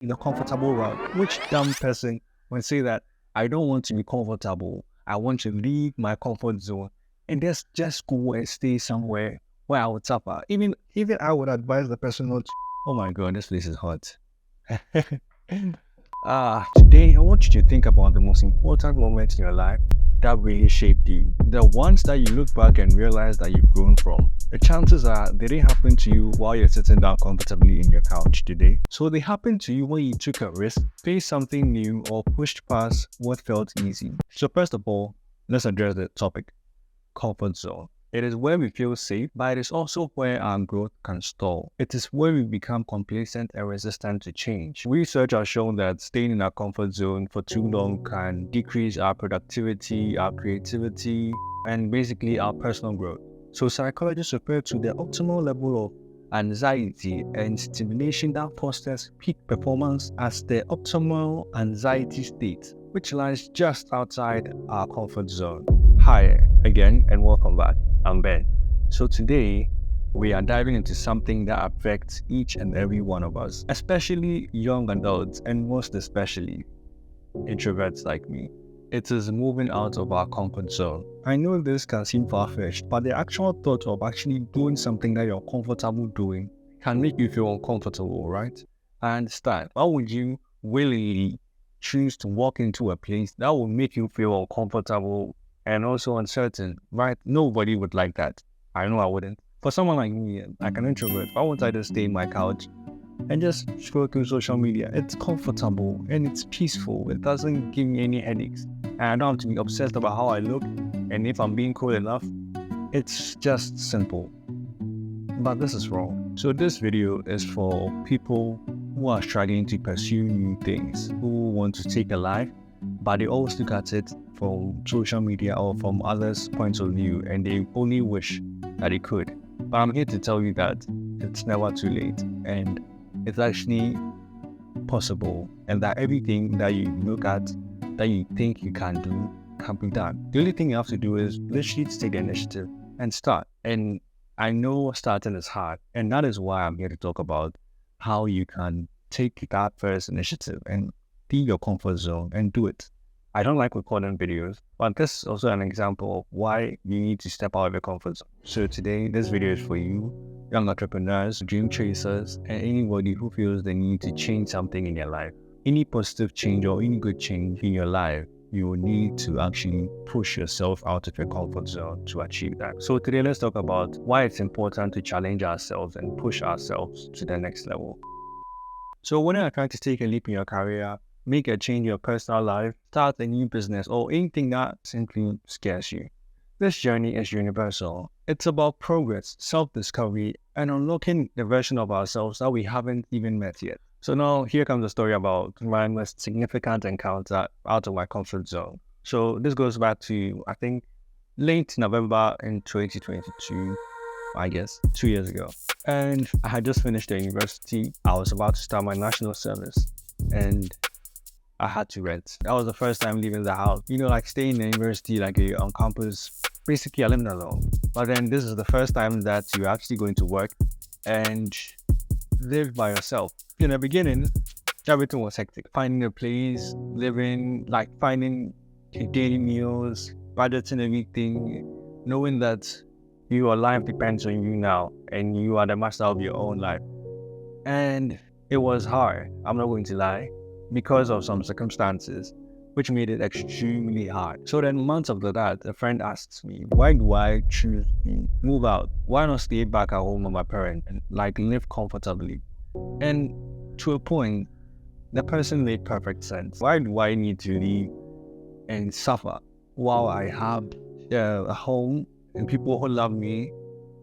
in a comfortable route. Which dumb person would say that I don't want to be comfortable? I want to leave my comfort zone and just go and stay somewhere where I would suffer. Even I would advise the person not to. Oh my god, this place is hot. Today I want you to think about the most important moments in your life that really shaped you. The ones that you look back and realize that you've grown from. The chances are they didn't happen to you while you're sitting down comfortably in your couch today. So they happened to you when you took a risk, faced something new, or pushed past what felt easy. So first of all, let's address the topic, comfort zone. It is where we feel safe, but it is also where our growth can stall. It is where we become complacent and resistant to change. Research has shown that staying in our comfort zone for too long can decrease our productivity, our creativity, and basically our personal growth. So psychologists refer to the optimal level of anxiety and stimulation that fosters peak performance as the optimal anxiety state, which lies just outside our comfort zone. Hi again and welcome back. I'm Ben. So today we are diving into something that affects each and every one of us, especially young adults and most especially introverts like me. It is moving out of our comfort zone. I know this can seem far-fetched, but the actual thought of actually doing something that you're comfortable doing can make you feel uncomfortable, right? I understand. Why would you willingly choose to walk into a place that will make you feel uncomfortable and also uncertain, right? Nobody would like that. I know I wouldn't. For someone like me, like an introvert, why won't I just stay in my couch and just scroll through social media? It's comfortable and it's peaceful. It doesn't give me any headaches. And I don't have to be obsessed about how I look and if I'm being cool enough. It's just simple. But this is wrong. So this video is for people who are struggling to pursue new things, who want to take a life, but they always look at it from social media or from others' points of view, and they only wish that they could. But I'm here to tell you that it's never too late, and it's actually possible, and that everything that you look at, that you think you can do, can be done. The only thing you have to do is literally take the initiative and start. And I know starting is hard, and that is why I'm here to talk about how you can take that first initiative and leave your comfort zone and do it. I don't like recording videos, but this is also an example of why you need to step out of your comfort zone. So today, this video is for you, young entrepreneurs, dream chasers, and anybody who feels they need to change something in their life. Any positive change or any good change in your life, you will need to actually push yourself out of your comfort zone to achieve that. So today, let's talk about why it's important to challenge ourselves and push ourselves to the next level. So when you're trying to take a leap in your career, make a change in your personal life, start a new business, or anything that simply scares you, this journey is universal. It's about progress, self-discovery, and unlocking the version of ourselves that we haven't even met yet. So now here comes the story about my most significant encounter out of my comfort zone. So this goes back to, I think, late November in 2022, I guess, 2 years ago. And I had just finished the university. I was about to start my national service and I had to rent. That was the first time leaving the house. You know, like staying in the university, like you're on campus, basically you're living alone. But then this is the first time that you're actually going to work and live by yourself. In the beginning, everything was hectic. Finding a place, living, like finding daily meals, budgeting everything, knowing that your life depends on you now and you are the master of your own life. And it was hard, I'm not going to lie, because of some circumstances, which made it extremely hard. So then months after that, a friend asked me, why do I choose to move out? Why not stay back at home with my parents and like live comfortably? And to a point, the person made perfect sense. Why do I need to leave and suffer while I have a home and people who love me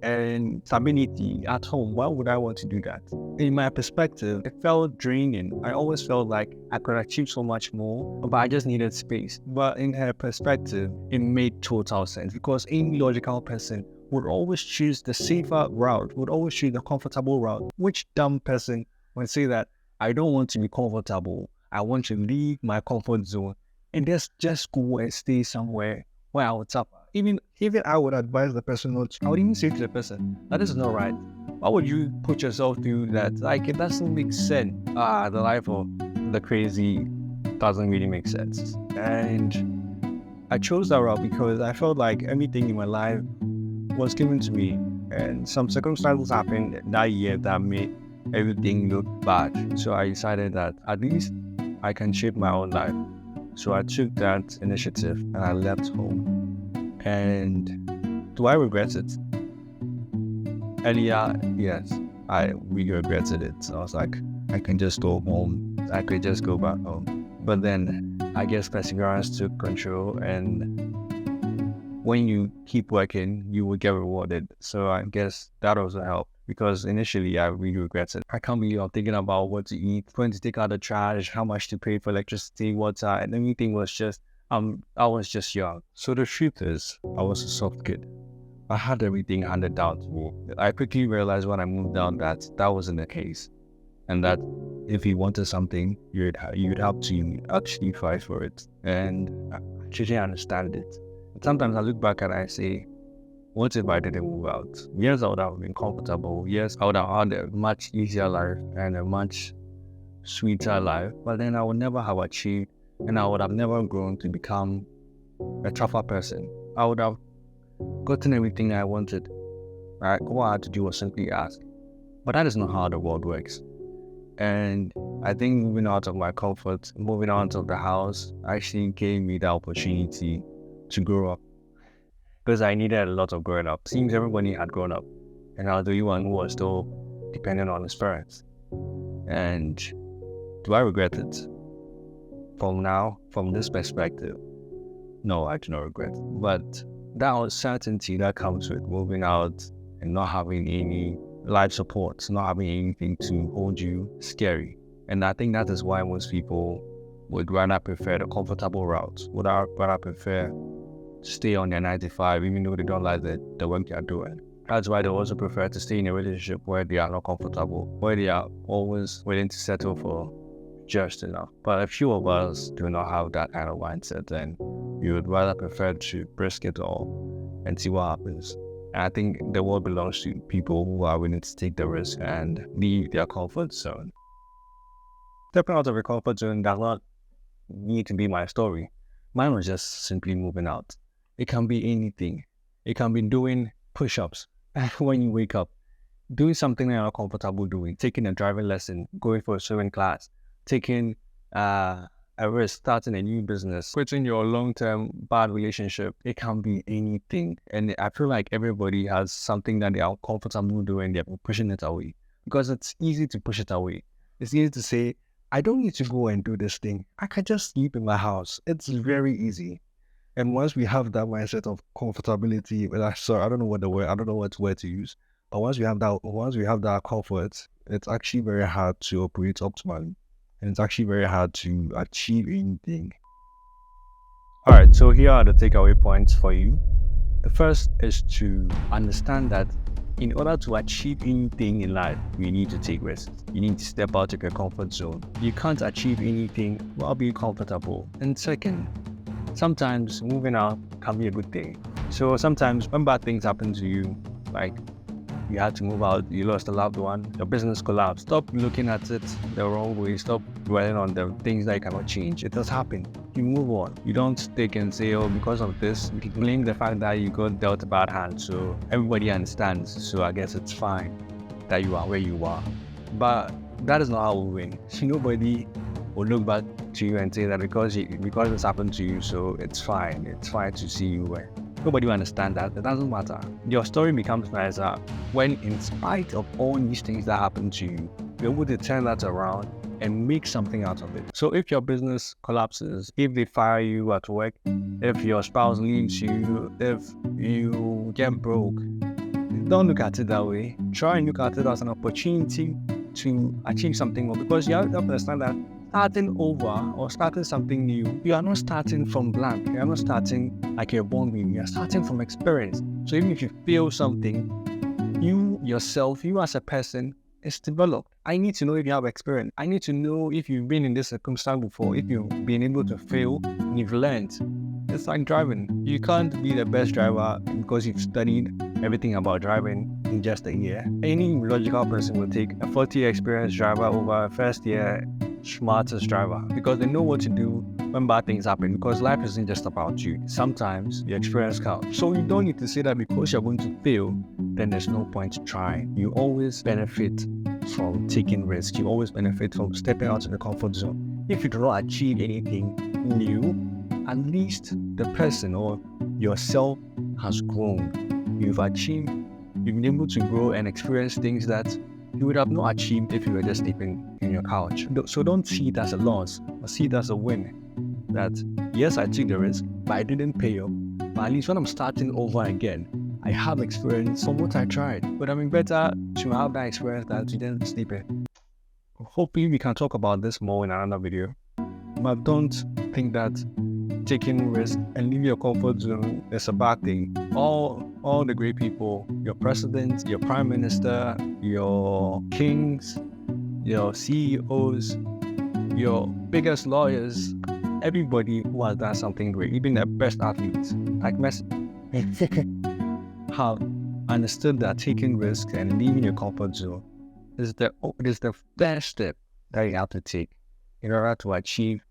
and stability at home? Why would I want to do that? In my perspective, it felt draining. I always felt like I could achieve so much more, but I just needed space. But in her perspective, it made total sense because any logical person would always choose the safer route, would always choose the comfortable route. Which dumb person would say that I don't want to be comfortable, I want to leave my comfort zone and just go and stay somewhere where I would suffer? Even I would advise the person not to. I would even say to the person that this is not right. Why would you put yourself through that? Like, it doesn't make sense. The life of the crazy doesn't really make sense. And I chose that route because I felt like everything in my life was given to me. And some circumstances happened that year that made everything look bad. So I decided that at least I can shape my own life. So I took that initiative and I left home. And do I regret it? Earlier, yes, I really regretted it. So I was like, I can just go home. I could just go back home. But then I guess perseverance took control, and when you keep working, you will get rewarded. So I guess that also helped, because initially I really regretted. I can't believe I'm thinking about what to eat, going to take out the trash, how much to pay for electricity, water, and everything was just, I was just young. So the truth is, I was a soft kid. I had everything handed down to me. I quickly realized when I moved down that that wasn't the case. And that if you wanted something, you'd have to actually fight for it. And I didn't understand it. Sometimes I look back and I say, what if I didn't move out? Yes, I would have been comfortable. Yes, I would have had a much easier life and a much sweeter life. But then I would never have achieved, and I would have never grown to become a tougher person. I would have gotten everything I wanted. Right? What I had to do was simply ask. But that is not how the world works. And I think moving out of my comfort, moving out of the house, actually gave me the opportunity to grow up, because I needed a lot of growing up. Seems everybody had grown up, and I was the only one who was still dependent on his parents. And do I regret it? From this perspective, no, I do not regret it. But that uncertainty that comes with moving out and not having any life support, not having anything to hold you, scary. And I think that is why most people would rather prefer the comfortable route, would rather prefer to stay on their 9 to 5, even though they don't like the work they are doing. That's why they also prefer to stay in a relationship where they are not comfortable, where they are always willing to settle for just enough. But a few of us do not have that kind of mindset, and we would rather prefer to risk it all and see what happens. And I think the world belongs to people who are willing to take the risk and leave their comfort zone. Stepping out of your comfort zone does not need to be my story. Mine was just simply moving out. It can be anything. It can be doing push-ups when you wake up, doing something that you're not comfortable doing, taking a driving lesson, going for a swimming class, taking a risk, starting a new business, quitting your long-term bad relationship. It can be anything. And I feel like everybody has something that they are comfortable doing. They're pushing it away, because it's easy to push it away. It's easy to say, I don't need to go and do this thing. I can just sleep in my house. It's very easy. And once we have that mindset of comfortability, I don't know what word to use. But once we have that comfort, it's actually very hard to operate optimally. And it's actually very hard to achieve anything. All right, so here are the takeaway points for you. The first is to understand that in order to achieve anything in life, you need to take risks. You need to step out of your comfort zone. You can't achieve anything while being comfortable. And second, sometimes moving out can be a good thing. So sometimes when bad things happen to you, like you had to move out, you lost a loved one, your business collapsed, stop looking at it the wrong way. Stop dwelling on the things that you cannot change. It has happened. You move on. You don't take and say, oh, because of this, you can blame the fact that you got dealt a bad hand. So everybody understands. So I guess it's fine that you are where you are. But that is not how we win. Nobody will look back to you and say that because this happened to you, so it's fine. It's fine to see you where. Nobody will understand that. It doesn't matter. Your story becomes nicer when, in spite of all these things that happen to you, you're able to turn that around and make something out of it. So if your business collapses, if they fire you at work, if your spouse leaves you, if you get broke, don't look at it that way. Try and look at it as an opportunity to achieve something more, because you have to understand that starting over or starting something new, you are not starting from blank. You are not starting like you're born with. You are starting from experience. So even if you fail something, you yourself, you as a person, is developed. I need to know if you have experience. I need to know if you've been in this circumstance before, if you've been able to fail and you've learned. It's like driving. You can't be the best driver because you've studied everything about driving in just a year. Any logical person will take a 40-year experienced driver over a first-year smartest driver because they know what to do when bad things happen, because life isn't just about you. Sometimes your experience counts. So you don't need to say that because you're going to fail, then there's no point trying. You always benefit from taking risks. You always benefit from stepping out of the comfort zone. If you do not achieve anything new, at least the person or yourself has grown. You've been able to grow and experience things that you would have not achieved if you were just sleeping in your couch. So don't see it as a loss, but see it as a win. That yes, I took the risk, but I didn't pay up. But at least when I'm starting over again, I have experience from what I tried. But I mean, better to have that experience than to just sleep in. Hopefully we can talk about this more in another video. But don't think that taking risk and leaving your comfort zone is a bad thing. All the great people, your president, your prime minister, your kings, your CEOs, your biggest lawyers, everybody who has done something great, even the best athletes like Messi, have understood that taking risks and leaving your comfort zone is the best step that you have to take in order to achieve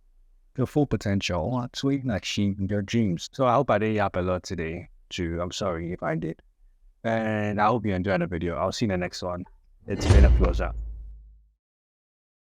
your full potential or to even achieve your dreams. So I hope I didn't yap a lot today too. I'm sorry if I did. And I hope you enjoyed the video. I'll see you in the next one. It's been a pleasure.